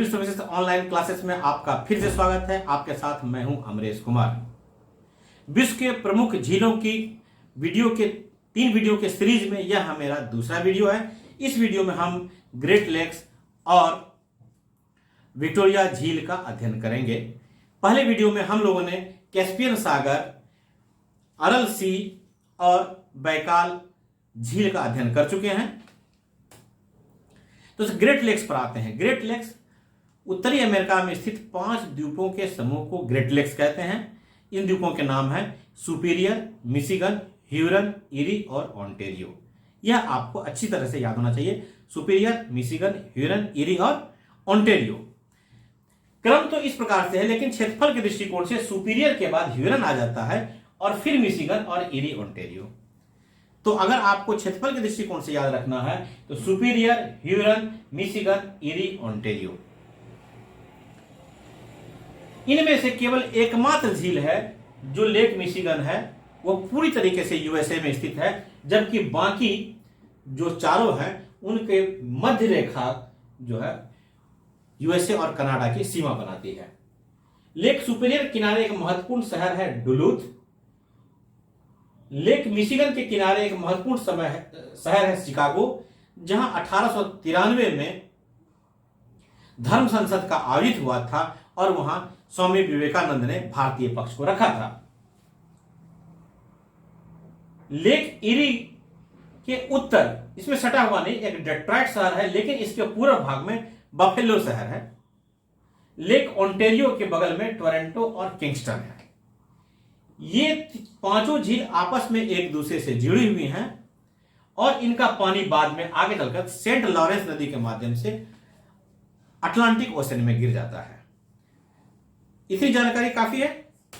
English services online classes में आपका फिर से स्वागत है। आपके साथ मैं हूं अमरेश कुमार। विश्व के प्रमुख झीलों की तीन वीडियो के सीरीज में यह मेरा दूसरा वीडियो है। इस वीडियो में हम ग्रेट लेक्स और विक्टोरिया झील का अध्ययन करेंगे। पहले वीडियो में हम लोगों ने कैस्पियन सागर, अरल सी और बैकाल झील का अध्ययन कर चुके हैं। तो ग्रेट लेक्स पर आते हैं। ग्रेट लेक्स उत्तरी अमेरिका में स्थित 5 द्वीपों के समूह को ग्रेट लेक्स कहते हैं। इन द्वीपों के नाम हैं सुपीरियर, मिशिगन, ह्यूरन, इरी और ओंटारियो। यह आपको अच्छी तरह से याद होना चाहिए। सुपीरियर, मिशिगन, ह्यूरन, इरी और ओंटारियो। क्रम तो इस प्रकार से है, लेकिन क्षेत्रफल के दृष्टिकोण से सुपीरियर के बाद ह्यूरन आ जाता है और फिर मिशिगन और इरी, ओंटारियो। तो अगर आपको क्षेत्रफल के दृष्टिकोण से याद रखना है तो superior, Hurun, Michigan, eri, Ontario. इनमें से केवल एकमात्र झील है जो लेक मिशिगन है, वो पूरी तरीके से यूएसए में स्थित है, जबकि बाकी जो चारों हैं उनके मध्य रेखा जो है यूएसए और कनाडा की सीमा बनाती है। लेक सुपीरियर किनारे एक महत्वपूर्ण शहर है डुलूथ। लेक मिशिगन के किनारे एक महत्वपूर्ण शहर है शिकागो, जहां 1893 में धर्म संसद का आयोजित हुआ था और वहां स्वामी विवेकानंद ने भारतीय पक्ष को रखा था। लेक इरी के उत्तर, इसमें सटा हुआ नहीं, एक डेट्रॉइट शहर है, लेकिन इसके पूर्व भाग में बफेलो शहर है। लेक ओंटारियो के बगल में टोरंटो और किंगस्टन है। ये पांचों झील आपस में एक दूसरे से जुड़ी हुई हैं और इनका पानी बाद में आगे चलकर सेंट लॉरेंस नदी के माध्यम से अटलांटिक ओशन में गिर जाता है। इतनी जानकारी काफी है,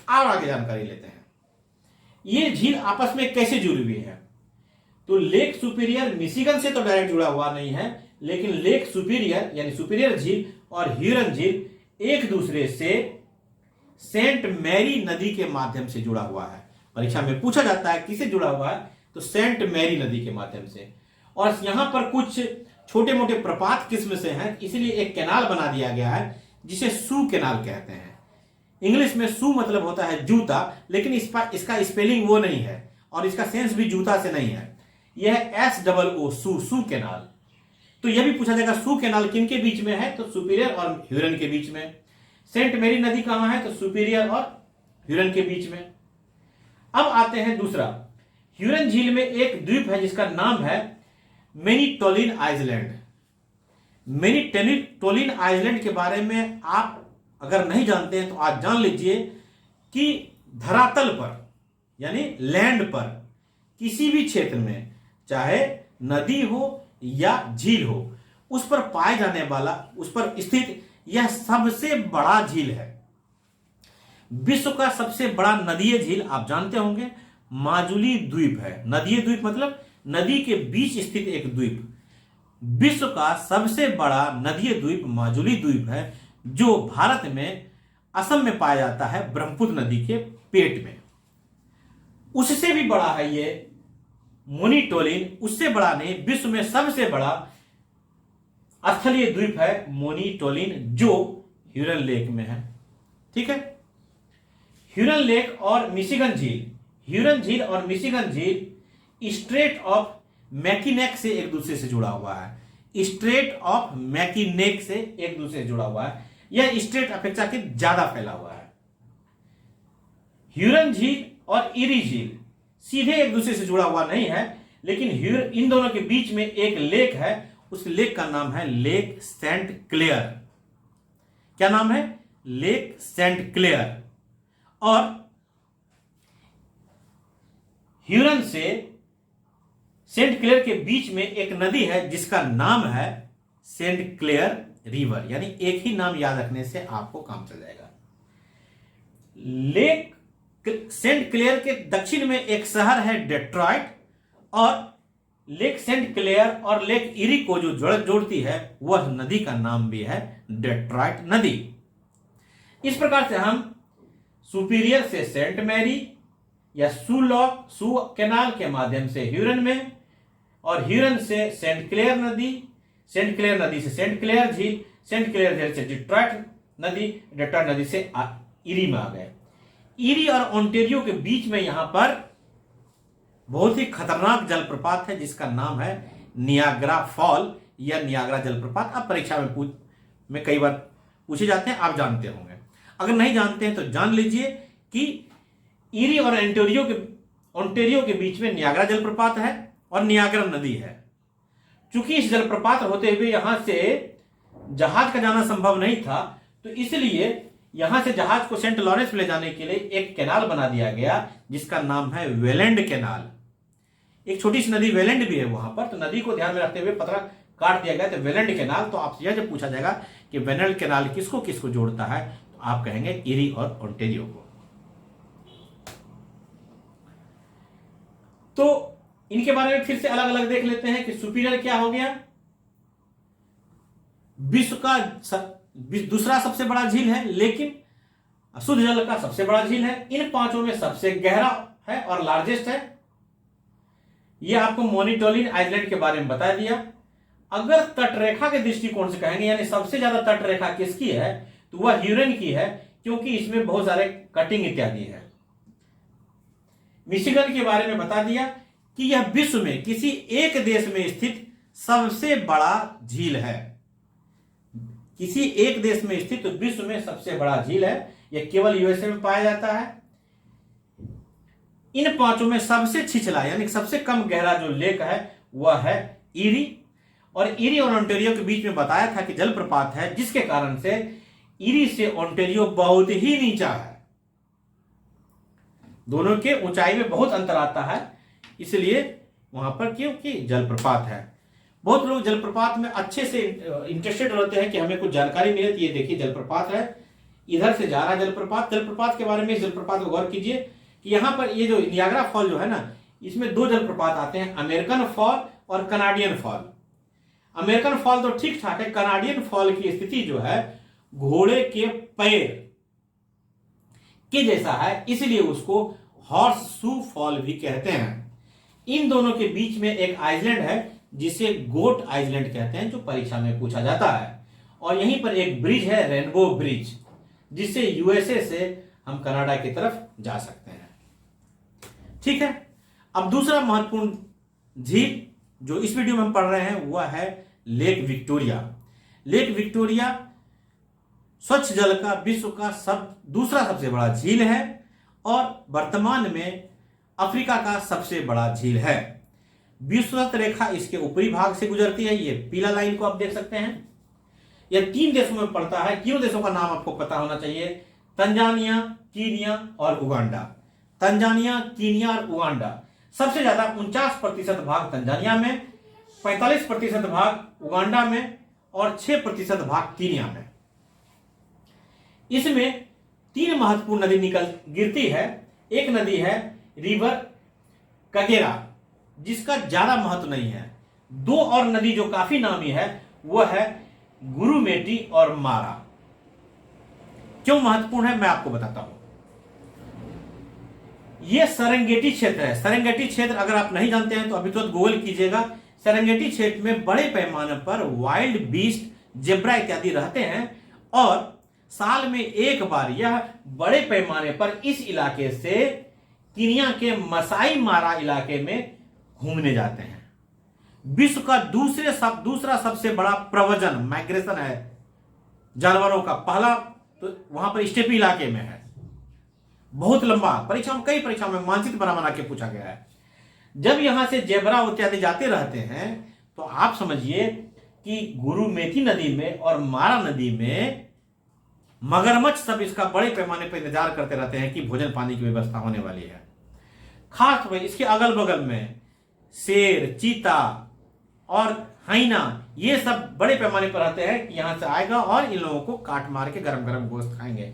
और आगे जानकारी लेते हैं। ये झील आपस में कैसे जुड़ी हुई है? तो लेक सुपीरियर मिशिगन से तो डायरेक्ट जुड़ा हुआ नहीं है, लेकिन लेक सुपीरियर यानी सुपीरियर झील और ह्यूरन झील एक दूसरे से सेंट मैरी नदी के माध्यम से जुड़ा हुआ है। परीक्षा में पूछा जाता है किसे जुड़ा हुआ है, तो सेंट मैरी नदी के माध्यम से। और यहां पर कुछ छोटे मोटे प्रपात किस्म से हैं, इसलिए एक कैनाल बना दिया गया है जिसे सू कैनाल कहते हैं। इंग्लिश में सू मतलब होता है जूता, लेकिन इसका स्पेलिंग वो नहीं है और इसका सेंस भी जूता से नहीं है। यह SOO सू कैनाल। तो यह भी पूछा जाएगा सू कैनाल किन के बीच में है, तो सुपीरियर और ह्यूरन के बीच में। सेंट मैरी नदी कहां है, तो सुपीरियर और ह्यूरन के बीच में। अब आते हैं दूसरा। ह्यूरन झील में एक द्वीप है जिसका नाम है मैनीटोलिन आइलैंड। मैनीटोलिन आइलैंड के बारे में आप अगर नहीं जानते हैं तो आज जान लीजिए कि धरातल पर यानी लैंड पर किसी भी क्षेत्र में, चाहे नदी हो या झील हो, उस पर पाए जाने वाला, उस पर स्थित यह सबसे बड़ा झील है। विश्व का सबसे बड़ा नदीय झील आप जानते होंगे माजुली द्वीप है। नदीय द्वीप मतलब नदी के बीच स्थित एक द्वीप। विश्व का सबसे बड़ा नदीय द्वीप माजुली द्वीप है, जो भारत में असम में पाया जाता है, ब्रह्मपुत्र नदी के पेट में। उससे भी बड़ा है ये मोनीटोलिन, उससे बड़ा नहीं, विश्व में सबसे बड़ा स्थलीय द्वीप है मोनीटोलिन, जो ह्यूरन लेक में है। ठीक है। ह्यूरन लेक और मिशिगन झील, ह्यूरन झील और मिशिगन झील स्ट्रेट ऑफ मैकिनेक से एक दूसरे से जुड़ा हुआ है। स्ट्रेट ऑफ मैकिनेक से एक दूसरे से जुड़ा हुआ है। यह स्ट्रेट अपेक्षाकृत ज्यादा फैला हुआ है। ह्यूरन झील और इरी झील सीधे एक दूसरे से जुड़ा हुआ नहीं है, लेकिन इन दोनों के बीच में एक लेक है। उस लेक का नाम है लेक सेंट क्लेयर। क्या नाम है? Lake Saint Clair. और ह्यूरन से सेंट क्लेयर के बीच में एक नदी है जिसका नाम है सेंट क्लेयर रिवर। यानी एक ही नाम याद रखने से आपको काम चल जाएगा। लेक सेंट क्लेयर के दक्षिण में एक शहर है डेट्रॉइट, और लेक सेंट क्लेयर और लेक इरी को जो जोड़ती है वह नदी का नाम भी है डेट्रॉइट नदी। इस प्रकार से हम सुपीरियर से सेंट मैरी या सू कैनाल के माध्यम से ह्यूरन में, और ह्यूरन से सेंट क्लेयर नदी से सेंट क्लेयर झील, सेंट क्लेयर जेल से डिट्रॉइट नदी से इरी में आ गए। इरी और ओंटेरियो के बीच में यहां पर बहुत ही खतरनाक जलप्रपात है जिसका नाम है नियाग्रा फॉल या नियाग्रा जलप्रपात। अब परीक्षा में कई बार पूछे जाते हैं, आप जानते होंगे। अगर नहीं जानते हैं तो जान लीजिए कि इरी और ओंटेरियो के बीच में नियाग्रा जलप्रपात है और नियाग्रा नदी है। चूंकि इस जलप्रपात होते हुए यहां से जहाज का जाना संभव नहीं था, तो इसलिए यहां से जहाज को सेंट लॉरेंस ले जाने के लिए एक कैनाल बना दिया गया जिसका नाम है वेलेंड कैनाल। एक छोटी सी नदी वेलेंड भी है वहां पर, तो नदी को ध्यान में रखते हुए पतरा काट दिया गया, तो वेलेंड कैनाल। तो आपसे यह जब पूछा जाएगा कि वेलेंड कैनाल किसको किसको जोड़ता है, तो आप कहेंगे इरी और ओंटेरियो को। तो इनके बारे में फिर से अलग अलग देख लेते हैं कि सुपीरियर क्या हो गया, विश्व का दूसरा सबसे बड़ा झील है, लेकिन शुद्ध जल का सबसे बड़ा झील है। इन पांचों में सबसे गहरा है और लार्जेस्ट है। यह आपको मोनिटोलिन आइलैंड के बारे में बता दिया। अगर तटरेखा के दृष्टिकोण से कहेंगे, यानी सबसे ज्यादा तटरेखा किसकी है, तो वह ह्यूरन की है, क्योंकि इसमें बहुत सारे कटिंग इत्यादि है। मिशिगन के बारे में बता दिया कि यह विश्व में किसी एक देश में स्थित सबसे बड़ा झील है। किसी एक देश में स्थित विश्व में सबसे बड़ा झील है, यह केवल यूएसए में पाया जाता है। इन पांचों में सबसे छिछला यानी सबसे कम गहरा जो लेक है वह है इरी। और इरी और ओंटेरियो के बीच में बताया था कि जलप्रपात है, जिसके कारण से इरी से ओंटेरियो बहुत ही नीचा है। दोनों के ऊंचाई में बहुत अंतर आता है, इसलिए वहां पर क्योंकि जलप्रपात है। बहुत लोग जलप्रपात में अच्छे से इंटरेस्टेड रहते हैं कि हमें कुछ जानकारी मिले। तो ये देखिए जलप्रपात है, इधर से जा रहा है जलप्रपात के बारे में। इस जलप्रपात को गौर कीजिए कि यहां पर ये जो नियाग्रा फॉल जो है ना, इसमें दो जलप्रपात आते हैं, अमेरिकन फॉल और कनाडियन फॉल। अमेरिकन फॉल तो ठीक ठाक है, कनाडियन फॉल की स्थिति जो है घोड़े के पैर के जैसा है, इसलिए उसको हॉर्स शू फॉल भी कहते हैं। इन दोनों के बीच में एक आइलैंड है जिसे गोट आइलैंड कहते हैं, जो परीक्षा में पूछा जाता है। और यहीं पर एक ब्रिज है, रेनबो ब्रिज, जिससे यूएसए से हम कनाडा की तरफ जा सकते हैं। ठीक है, अब दूसरा महत्वपूर्ण झील जो इस वीडियो में हम पढ़ रहे हैं वह है लेक विक्टोरिया। लेक विक्टोरिया स्वच्छ जल का विश्व का दूसरा सबसे बड़ा झील है और वर्तमान में अफ्रीका का सबसे बड़ा झील है। विषुवत रेखा इसके ऊपरी भाग से गुजरती है, ये पीला लाइन को आप देख सकते हैं। यह 3 देशों में पड़ता है। तीनों देशों का नाम आपको पता होना चाहिए, तंजानिया, कीनिया और उगांडा। तंजानिया, कीनिया और उगांडा। सबसे ज्यादा 49% भाग तंजानिया में, 45% भाग उगांडा में और 6% भाग कीनिया में। इसमें 3 महत्वपूर्ण नदी गिरती है। एक नदी है रिवर कगेरा, जिसका ज्यादा महत्व नहीं है। 2 और नदी जो काफी नामी है वह है गुरुमेटी और मारा। क्यों महत्वपूर्ण है मैं आपको बताता हूं। यह सेरेंगेटी क्षेत्र है। सेरेंगेटी क्षेत्र अगर आप नहीं जानते हैं तो अभी तो गूगल कीजिएगा। सेरेंगेटी क्षेत्र में बड़े पैमाने पर वाइल्ड बीस्ट, जेब्रा इत्यादि रहते हैं और साल में एक बार यह बड़े पैमाने पर इस इलाके से कीनिया के मसाई मारा इलाके में घूमने जाते हैं। विश्व का दूसरा सबसे बड़ा प्रव्रजन माइग्रेशन है जानवरों का। पहला तो वहां पर स्टेपी इलाके में है, बहुत लंबा। कई परीक्षाओं में मानचित्र बना के पूछा गया है। जब यहां से जेब्रा इत्यादि जाते रहते हैं तो आप समझिए कि गुरुमेथी नदी में और मारा नदी में मगरमच्छ सब इसका बड़े पैमाने पर इंतजार करते रहते हैं कि भोजन पानी की व्यवस्था होने वाली है। खास तौर इसके अगल बगल में शेर, चीता और हाइना, ये सब बड़े पैमाने पर रहते हैं कि यहां से आएगा और इन लोगों को काट मार के गरम गरम गोश्त खाएंगे।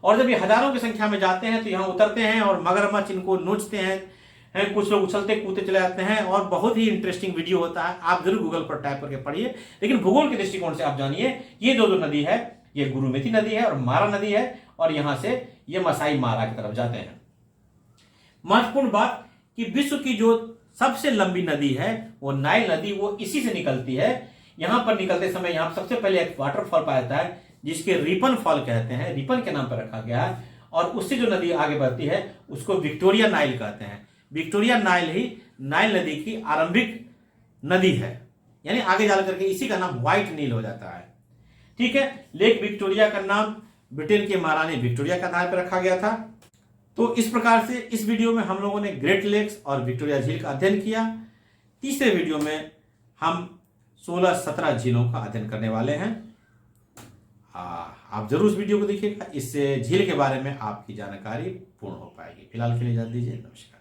और जब ये हजारों की संख्या में जाते हैं तो यहां उतरते हैं और मगरमच्छ इनको नोचते हैं। कुछ लोग उछलते कूदते चले जाते हैं और बहुत ही इंटरेस्टिंग वीडियो होता है। आप जरूर गूगल पर टाइप करके पढ़िए, लेकिन भूगोल के दृष्टिकोण से आप जानिए ये जो नदी है ये गुरुमेथी नदी है और मारा नदी है, और यहां से ये मसाई मारा की तरफ जाते हैं। महत्वपूर्ण बात कि विश्व की जो सबसे लंबी नदी है वो नाइल नदी, वो इसी से निकलती है। यहां पर निकलते समय यहां सबसे पहले एक वाटरफॉल पाया जाता है जिसके रिपन फॉल कहते हैं, रिपन के नाम पर रखा गया है। और उससे जो नदी आगे बढ़ती है उसको विक्टोरिया नाइल कहते हैं। विक्टोरिया नाइल ही नाइल नदी की आरंभिक नदी है, यानी आगे जाकर करके इसी का नाम व्हाइट नील हो जाता है। ठीक है, लेक विक्टोरिया का नाम ब्रिटेन की महारानी विक्टोरिया के आधार पर रखा गया था। तो इस प्रकार से इस वीडियो में हम लोगों ने ग्रेट लेक्स और विक्टोरिया झील का अध्ययन किया। तीसरे वीडियो में हम 16-17 झीलों का अध्ययन करने वाले हैं। आप जरूर उस वीडियो को देखिएगा, इससे झील के बारे में आपकी जानकारी पूर्ण हो पाएगी। फिलहाल के लिए इजाजत दीजिए, नमस्कार।